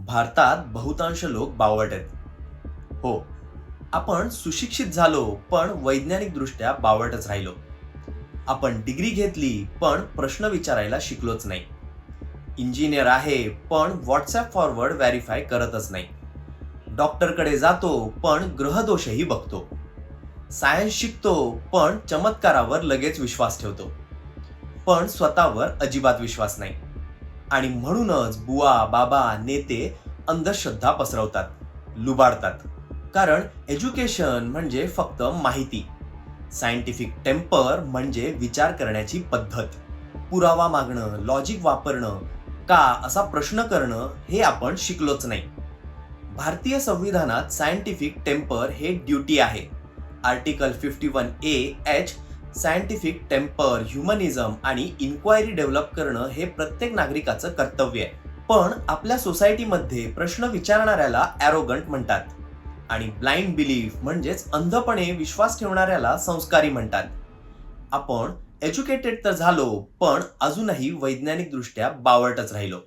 भारतात बहुतांश लोक बावट आहेत. हो, आपण सुशिक्षित झालो पण वैज्ञानिकदृष्ट्या बावटच राहिलो. आपण डिग्री घेतली पण प्रश्न विचारायला शिकलोच नाही. इंजिनियर आहे पण व्हॉट्सअप फॉरवर्ड व्हेरीफाय करतच नाही. डॉक्टरकडे जातो पण ग्रहदोषही बघतो. सायन्स शिकतो पण चमत्कारावर लगेच विश्वास ठेवतो. पण स्वतःवर अजिबात विश्वास नाही. आणि म्हणूनच बुवा, बाबा, नेते अंधश्रद्धा पसरवतात, लुबाडतात. कारण एज्युकेशन म्हणजे फक्त माहिती. सायंटिफिक टेम्पर म्हणजे विचार करण्याची पद्धत. पुरावा मागणं, लॉजिक वापरणं, का असा प्रश्न करणं हे आपण शिकलोच नाही. भारतीय संविधानात सायंटिफिक टेम्पर हे ड्युटी आहे. आर्टिकल 51A(H) सायंटिफिक टेम्पर, ह्युमनिझम आणि इन्क्वायरी डेव्हलप करणं हे प्रत्येक नागरिकाचं कर्तव्य आहे. पण आपल्या सोसायटीमध्ये प्रश्न विचारणाऱ्याला ॲरोगंट म्हणतात आणि ब्लाइंड बिलीफ म्हणजेच अंधपणे विश्वास ठेवणाऱ्याला संस्कारी म्हणतात. आपण एज्युकेटेड तर झालो पण अजूनही वैज्ञानिक दृष्ट्या बावटच राहिलो.